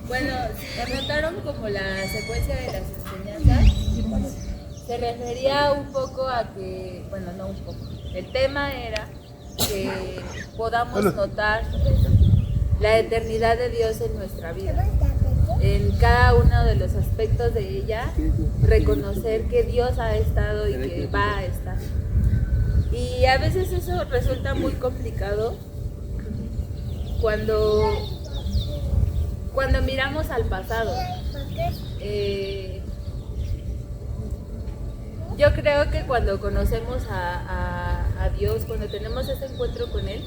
Bueno, si notaron como la secuencia de las enseñanzas, se refería un poco a que, bueno, no un poco, el tema era que podamos notar la eternidad de Dios en nuestra vida, en cada uno de los aspectos de ella, reconocer que Dios ha estado y que va a estar. Y a veces eso resulta muy complicado cuando miramos al pasado. Yo creo que cuando conocemos a Dios, cuando tenemos ese encuentro con Él,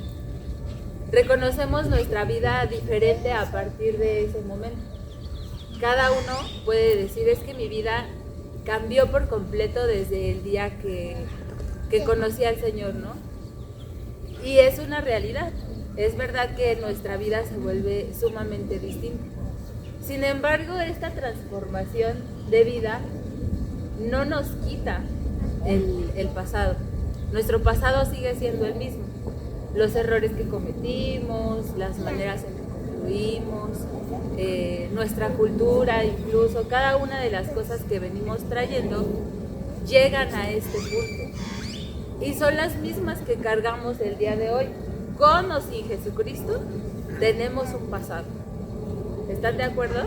reconocemos nuestra vida diferente a partir de ese momento. Cada uno puede decir, es que mi vida cambió por completo desde el día que conocí al Señor, ¿no? Y es una realidad. Es verdad que nuestra vida se vuelve sumamente distinta. Sin embargo, esta transformación de vida no nos quita el pasado. Nuestro pasado sigue siendo el mismo. Los errores que cometimos, las maneras en que concluimos, nuestra cultura, incluso cada una de las cosas que venimos trayendo llegan a este punto. Y son las mismas que cargamos el día de hoy. Con o sin Jesucristo, tenemos un pasado. ¿Están de acuerdo?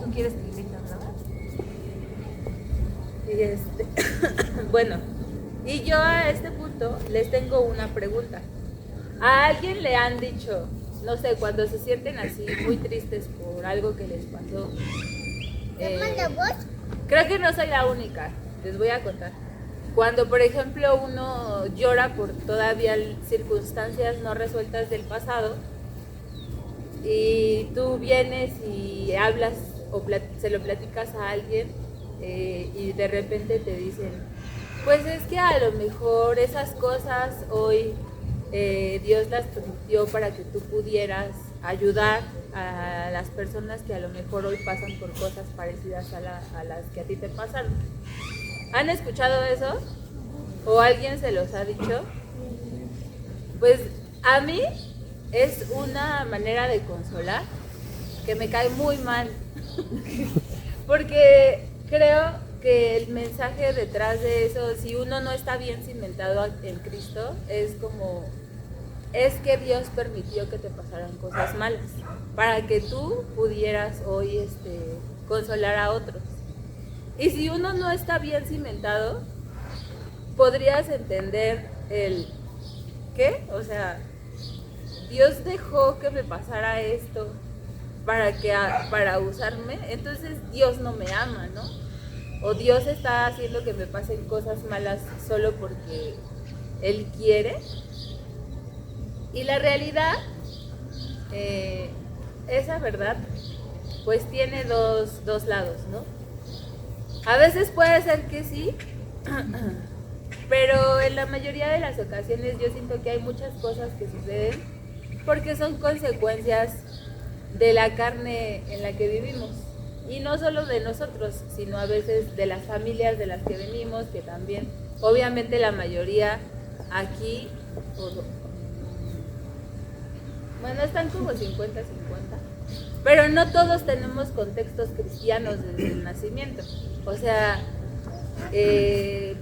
¿Tú quieres que le nada? Bueno, y yo a este punto les tengo una pregunta. ¿A alguien le han dicho, no sé, cuando se sienten así muy tristes por algo que les pasó? Creo que no soy la única, les voy a contar. Cuando, por ejemplo, uno llora por todavía circunstancias no resueltas del pasado y tú vienes y hablas o se lo platicas a alguien y de repente te dicen, pues es que a lo mejor esas cosas hoy Dios las permitió para que tú pudieras ayudar a las personas que a lo mejor hoy pasan por cosas parecidas a las que a ti te pasaron. ¿Han escuchado eso? ¿O alguien se los ha dicho? Pues a mí es una manera de consolar que me cae muy mal. Porque creo que el mensaje detrás de eso, si uno no está bien cimentado en Cristo, es como, es que Dios permitió que te pasaran cosas malas para que tú pudieras hoy consolar a otros. Y si uno no está bien cimentado, podrías entender el ¿qué? O sea, Dios dejó que me pasara esto para usarme, entonces Dios no me ama, ¿no? O Dios está haciendo que me pasen cosas malas solo porque Él quiere. Y la realidad, esa verdad, pues tiene dos lados, ¿no? A veces puede ser que sí, pero en la mayoría de las ocasiones yo siento que hay muchas cosas que suceden porque son consecuencias de la carne en la que vivimos. Y no solo de nosotros, sino a veces de las familias de las que venimos, que también, obviamente la mayoría aquí, bueno, están como 50-50. Pero no todos tenemos contextos cristianos desde el nacimiento. O sea,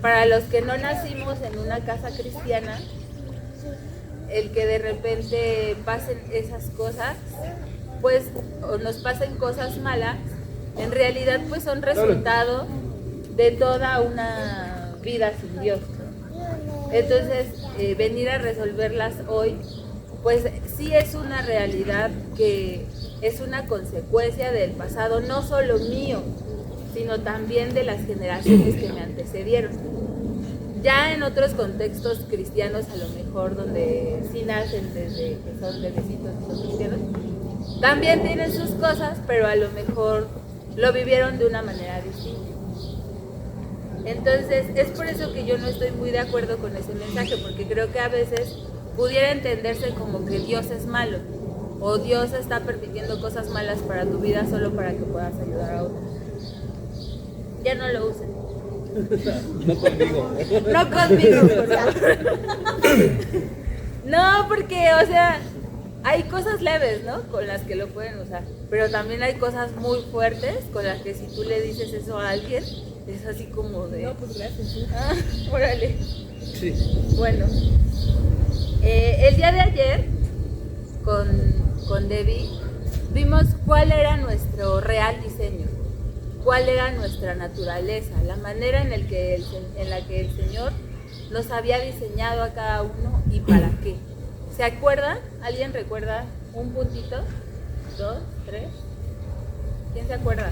para los que no nacimos en una casa cristiana, el que de repente pasen esas cosas, pues, o nos pasen cosas malas, en realidad pues son resultado de toda una vida sin Dios, ¿no? Entonces, venir a resolverlas hoy, pues sí es una realidad que es una consecuencia del pasado, no solo mío, sino también de las generaciones que me antecedieron. Ya en otros contextos cristianos, a lo mejor donde sí nacen desde que son bebecitos y son cristianos, también tienen sus cosas, pero a lo mejor lo vivieron de una manera distinta. Entonces, es por eso que yo no estoy muy de acuerdo con ese mensaje, porque creo que a veces pudiera entenderse como que Dios es malo, o Dios está permitiendo cosas malas para tu vida solo para que puedas ayudar a otros. Ya no lo usen. No conmigo. No conmigo, por favor. No, porque, o sea, hay cosas leves, ¿no? Con las que lo pueden usar. Pero también hay cosas muy fuertes con las que si tú le dices eso a alguien, es así como de... No, pues gracias. ¿Sí? Ah, órale. Sí. Bueno, el día de ayer con Debbie vimos cuál era nuestro real diseño, cuál era nuestra naturaleza, la manera en la que el Señor nos había diseñado a cada uno y para qué. ¿Se acuerdan? ¿Alguien recuerda un puntito? ¿2, 3? ¿Quién se acuerda?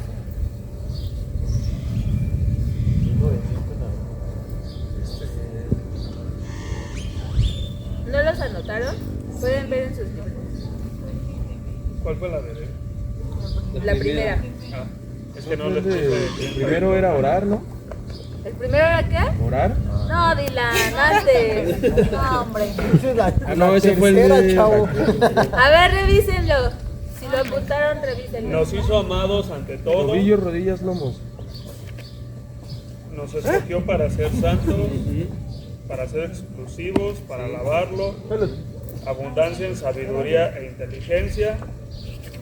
¿No los anotaron? Pueden ver en sus libros. ¿Cuál fue la de él? La primera. Ah, es que no le puse. El primero era orar, ¿no? ¿El primero era qué? ¿Orar? No, Dylan, antes. No, hombre. Ah, no, ese fue el de... chavo. A ver, revísenlo. Si lo apuntaron, revísenlo. Nos hizo amados ante todo. Tobillos, rodillas, lomos. Nos escogió para ser santos, para ser exclusivos, para alabarlo. Abundancia en sabiduría e inteligencia.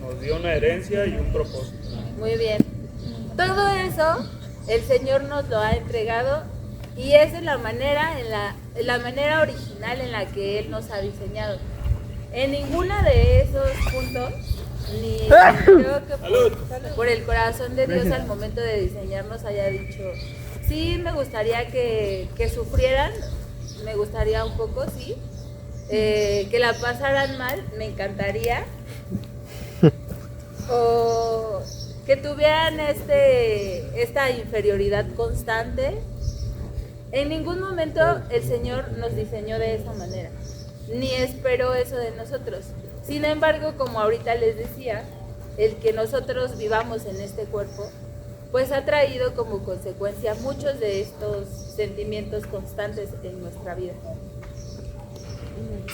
Nos dio una herencia y un propósito. Muy bien. Todo eso el Señor nos lo ha entregado y esa es la manera, la manera original en la que Él nos ha diseñado. En ninguna de esos puntos, ni creo que por el corazón de Dios al momento de diseñarnos haya dicho, sí, me gustaría que sufrieran, me gustaría un poco, sí, que la pasaran mal, me encantaría, o que tuvieran esta inferioridad constante. En ningún momento el Señor nos diseñó de esa manera, ni esperó eso de nosotros. Sin embargo, como ahorita les decía, el que nosotros vivamos en este cuerpo, pues ha traído como consecuencia muchos de estos sentimientos constantes en nuestra vida.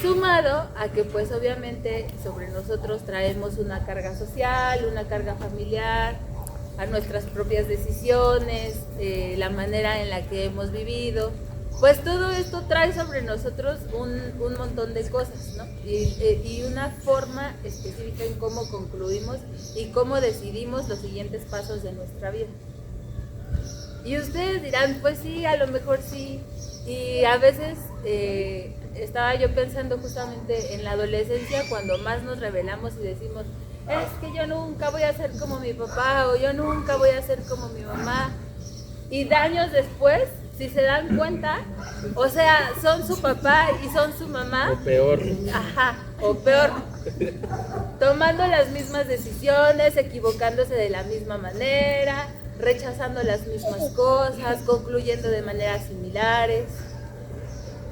Sumado a que pues obviamente sobre nosotros traemos una carga social, una carga familiar, a nuestras propias decisiones, la manera en la que hemos vivido, pues todo esto trae sobre nosotros un montón de cosas, ¿no? Y una forma específica en cómo concluimos y cómo decidimos los siguientes pasos de nuestra vida. Y ustedes dirán, pues sí, a lo mejor sí. Y a veces estaba yo pensando justamente en la adolescencia, cuando más nos rebelamos y decimos, es que yo nunca voy a ser como mi papá o yo nunca voy a ser como mi mamá. Y años después, si se dan cuenta, o sea, son su papá y son su mamá. O peor. Ajá, o peor. Tomando las mismas decisiones, equivocándose de la misma manera, rechazando las mismas cosas, concluyendo de maneras similares.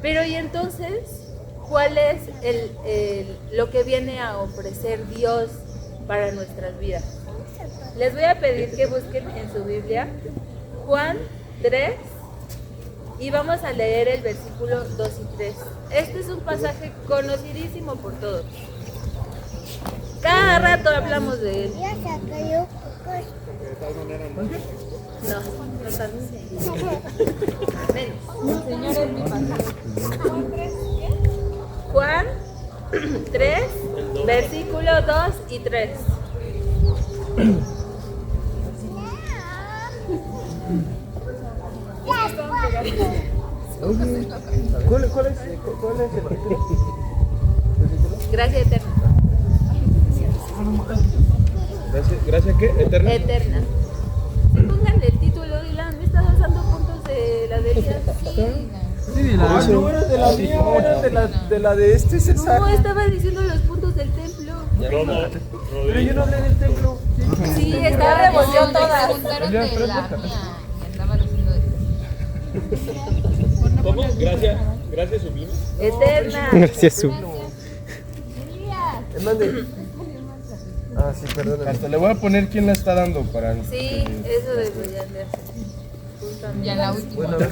Pero y entonces, ¿cuál es lo que viene a ofrecer Dios para nuestras vidas? Les voy a pedir que busquen en su Biblia Juan 3 y vamos a leer el versículo 2 y 3. Este es un pasaje conocidísimo por todos. Cada rato hablamos de él. No, no tanto. Ven. Señor es mi pastor. Juan 3, versículo 2 y 3. ¿Cuál es el título? Gracia eterna. ¿Gracia qué? ¿Eterna? Eterna. Pónganle el título, Dylan. ¿Me estás usando puntos de la derecha? Sí, no era de la mía, era de la de este César. No, estaba diciendo los puntos del templo. Pero yo no hablé del templo. Sí, estaba revolvió todas. Preguntaron de la mía. Y andaba diciendo de... ¿Cómo? Gracias sublime. Eterna. Gracias, su. Mande. Ah, sí, perdón. Hasta le voy a poner quién la está dando para... Sí, eso deberían de hacer. Justamente. Ya la última. Bueno, a ver,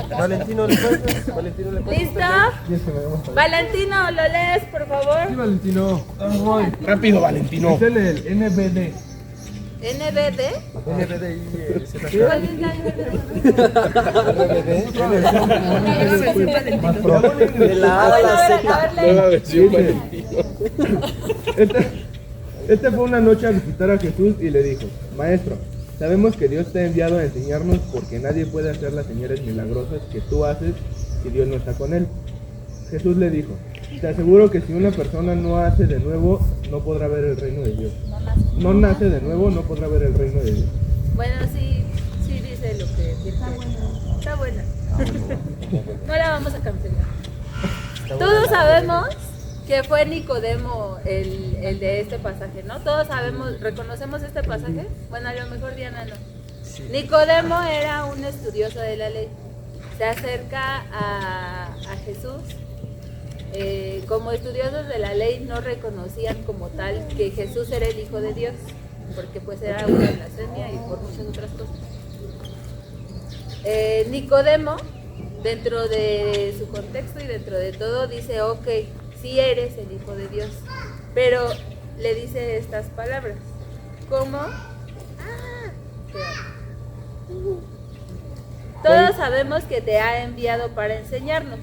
Valentino, ¿le puedes? Valentino, ¿le puedes? ¿Listo? Valentino, ¿lo lees, por favor? Valentino. Rápido, Valentino. Dale el NBD. NBD. NBDI, ¿Cuál es la de la A a la Z. Nueva versión, Valentino. Esta fue una noche a visitar a Jesús y le dijo: Maestro, sabemos que Dios te ha enviado a enseñarnos porque nadie puede hacer las señales milagrosas que tú haces si Dios no está con él. Jesús le dijo: te aseguro que si una persona no hace de nuevo, no podrá ver el reino de Dios. No nace de nuevo, no podrá ver el reino de Dios. Bueno, sí dice lo que dice. Está buena. No la vamos a cancelar. Todos sabemos que fue Nicodemo el de este pasaje, ¿no? Todos sabemos, ¿reconocemos este pasaje? Bueno, a lo mejor Diana no. Nicodemo era un estudioso de la ley. Se acerca a Jesús. Como estudiosos de la ley no reconocían como tal que Jesús era el Hijo de Dios, porque pues era una blasfemia y por muchas otras cosas. Nicodemo, dentro de su contexto y dentro de todo, dice: ok, sí eres el Hijo de Dios, pero le dice estas palabras, como todos sabemos que te ha enviado para enseñarnos.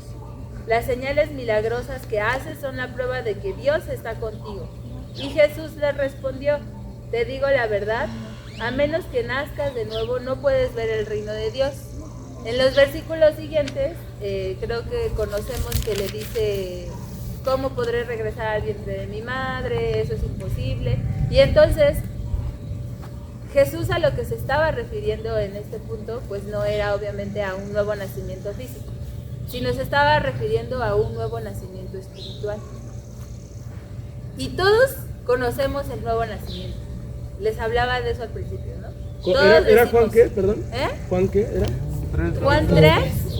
Las señales milagrosas que haces son la prueba de que Dios está contigo. Y Jesús le respondió: te digo la verdad, a menos que nazcas de nuevo no puedes ver el reino de Dios. En los versículos siguientes, creo que conocemos que le dice: ¿cómo podré regresar al vientre de mi madre? Eso es imposible. Y entonces, Jesús a lo que se estaba refiriendo en este punto, pues no era obviamente a un nuevo nacimiento físico, sino se estaba refiriendo a un nuevo nacimiento espiritual. Y todos conocemos el nuevo nacimiento. Les hablaba de eso al principio, ¿no? ¿Era Juan qué? Perdón. ¿Juan qué era? Juan 3.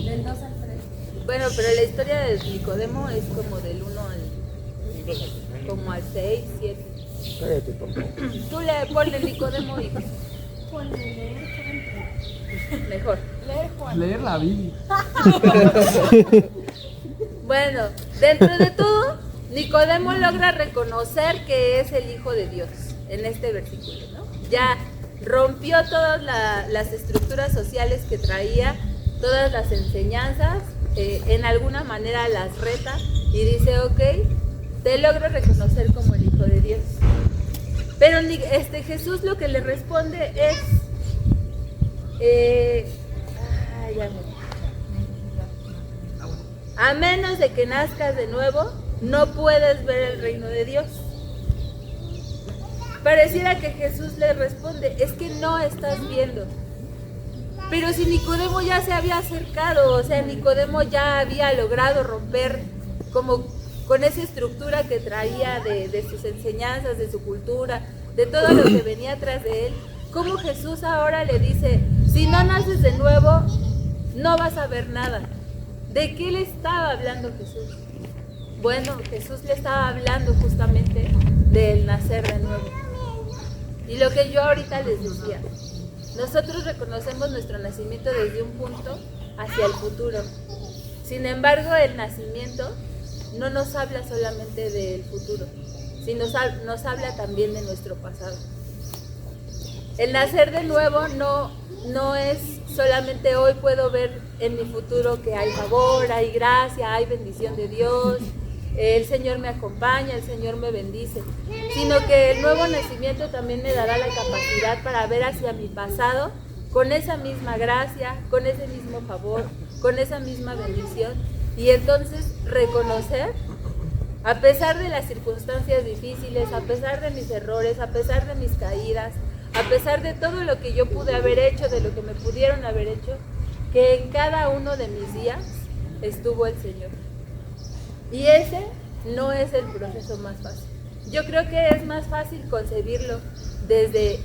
Del 2 al 3. Bueno, pero la historia de Nicodemo es como del 1 al... como al 6, 7. Cállate, tonto. Tú le pones Nicodemo y... Mejor. Leer la Biblia. Bueno, dentro de todo, Nicodemo logra reconocer que es el Hijo de Dios en este versículo, ¿no? Ya rompió todas las estructuras sociales que traía, todas las enseñanzas, en alguna manera las reta y dice: ok, te logro reconocer como el Hijo de Dios. Pero Jesús lo que le responde es... a menos de que nazcas de nuevo, no puedes ver el reino de Dios. Pareciera que Jesús le responde: es que no estás viendo. Pero si Nicodemo ya se había acercado, o sea, Nicodemo ya había logrado romper como con esa estructura que traía de sus enseñanzas, de su cultura, de todo lo que venía atrás de él, ¿cómo Jesús ahora le dice: si no naces de nuevo, no vas a ver nada? ¿De qué le estaba hablando Jesús? Bueno, Jesús le estaba hablando justamente del nacer de nuevo. Y lo que yo ahorita les decía, nosotros reconocemos nuestro nacimiento desde un punto hacia el futuro. Sin embargo, el nacimiento no nos habla solamente del futuro, sino nos habla también de nuestro pasado. El nacer de nuevo no es solamente hoy puedo ver en mi futuro que hay favor, hay gracia, hay bendición de Dios, el Señor me acompaña, el Señor me bendice, sino que el nuevo nacimiento también me dará la capacidad para ver hacia mi pasado con esa misma gracia, con ese mismo favor, con esa misma bendición, y entonces reconocer, a pesar de las circunstancias difíciles, a pesar de mis errores, a pesar de mis caídas, a pesar de todo lo que yo pude haber hecho, de lo que me pudieron haber hecho, que en cada uno de mis días estuvo el Señor. Y ese no es el proceso más fácil. Yo creo que es más fácil concebirlo desde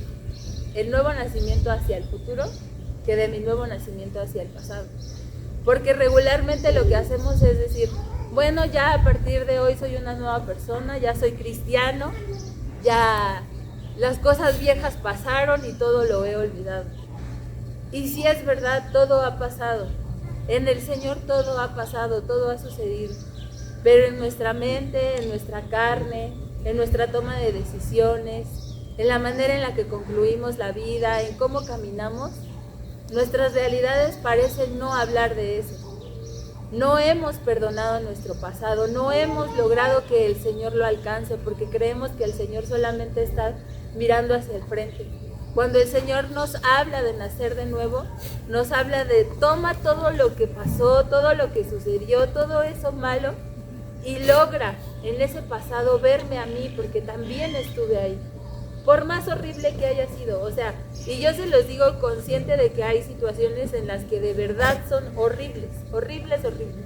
el nuevo nacimiento hacia el futuro que de mi nuevo nacimiento hacia el pasado. Porque regularmente lo que hacemos es decir, bueno, ya a partir de hoy soy una nueva persona, ya soy cristiano, ya las cosas viejas pasaron y todo lo he olvidado. Y sí es verdad, todo ha pasado. En el Señor todo ha pasado, todo ha sucedido. Pero en nuestra mente, en nuestra carne, en nuestra toma de decisiones, en la manera en la que concluimos la vida, en cómo caminamos, nuestras realidades parecen no hablar de eso. No hemos perdonado nuestro pasado, no hemos logrado que el Señor lo alcance porque creemos que el Señor solamente está mirando hacia el frente. Cuando el Señor nos habla de nacer de nuevo, nos habla de toma todo lo que pasó, todo lo que sucedió, todo eso malo y logra en ese pasado verme a mí porque también estuve ahí. Por más horrible que haya sido, o sea, y yo se los digo consciente de que hay situaciones en las que de verdad son horribles, horribles, horribles.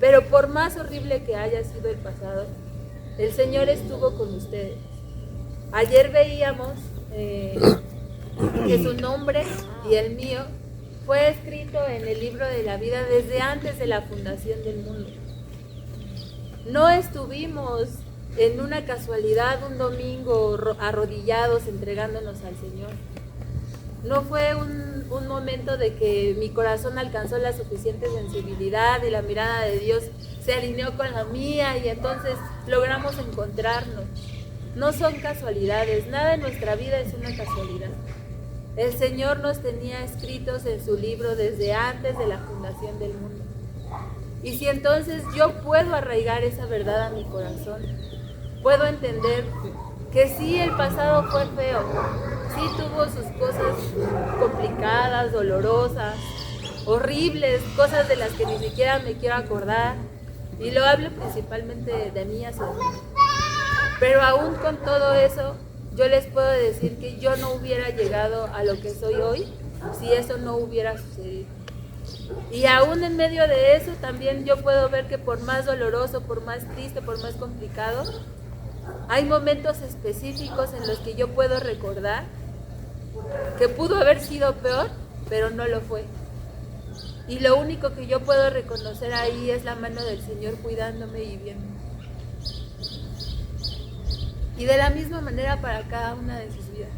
Pero por más horrible que haya sido el pasado, el Señor estuvo con ustedes. Ayer veíamos que su nombre y el mío fue escrito en el libro de la vida desde antes de la fundación del mundo. No estuvimos en una casualidad un domingo arrodillados entregándonos al Señor. No fue un momento de que mi corazón alcanzó la suficiente sensibilidad y la mirada de Dios se alineó con la mía y entonces logramos encontrarnos. No son casualidades, nada en nuestra vida es una casualidad. El Señor nos tenía escritos en su libro desde antes de la fundación del mundo. Y si entonces yo puedo arraigar esa verdad a mi corazón, puedo entender que sí, el pasado fue feo, sí tuvo sus cosas complicadas, dolorosas, horribles, cosas de las que ni siquiera me quiero acordar, y lo hablo principalmente de mí hacia mí. Pero aún con todo eso, yo les puedo decir que yo no hubiera llegado a lo que soy hoy si eso no hubiera sucedido. Y aún en medio de eso también yo puedo ver que por más doloroso, por más triste, por más complicado, hay momentos específicos en los que yo puedo recordar que pudo haber sido peor, pero no lo fue. Y lo único que yo puedo reconocer ahí es la mano del Señor cuidándome y viéndome. Y de la misma manera para cada una de sus vidas.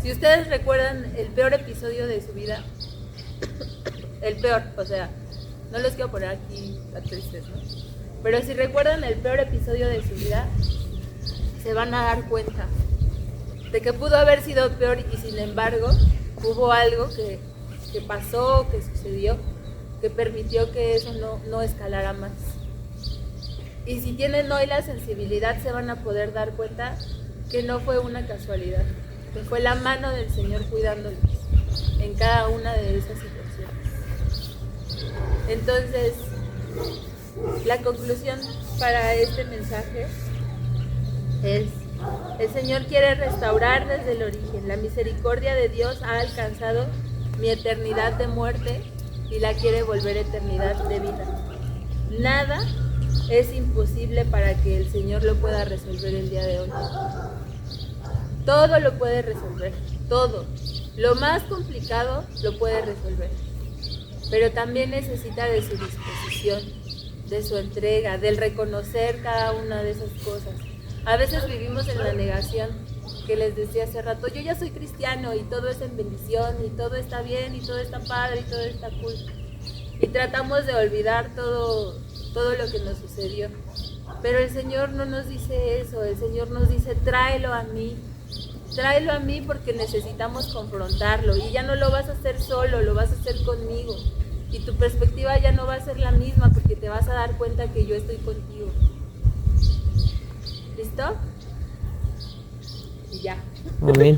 Si ustedes recuerdan el peor episodio de su vida, el peor, o sea, no los quiero poner aquí a tristes, ¿no? Pero si recuerdan el peor episodio de su vida, se van a dar cuenta de que pudo haber sido peor y sin embargo hubo algo que pasó, que sucedió, que permitió que eso no escalara más. Y si tienen hoy la sensibilidad se van a poder dar cuenta que no fue una casualidad, que fue la mano del Señor cuidándolos en cada una de esas situaciones. Entonces, la conclusión para este mensaje es: el Señor quiere restaurar desde el origen. La misericordia de Dios ha alcanzado mi eternidad de muerte y la quiere volver eternidad de vida. Nada es imposible para que el Señor lo pueda resolver el día de hoy. Todo lo puede resolver, todo. Lo más complicado lo puede resolver. Pero también necesita de su disposición, de su entrega, del reconocer cada una de esas cosas. A veces vivimos en la negación, que les decía hace rato, yo ya soy cristiano y todo es en bendición y todo está bien y todo está padre y todo está cool. Y tratamos de olvidar todo lo que nos sucedió. Pero el Señor no nos dice eso, el Señor nos dice tráelo a mí porque necesitamos confrontarlo y ya no lo vas a hacer solo, lo vas a hacer conmigo. Y tu perspectiva ya no va a ser la misma porque te vas a dar cuenta que yo estoy contigo. ¿Listo? Y ya. Amén.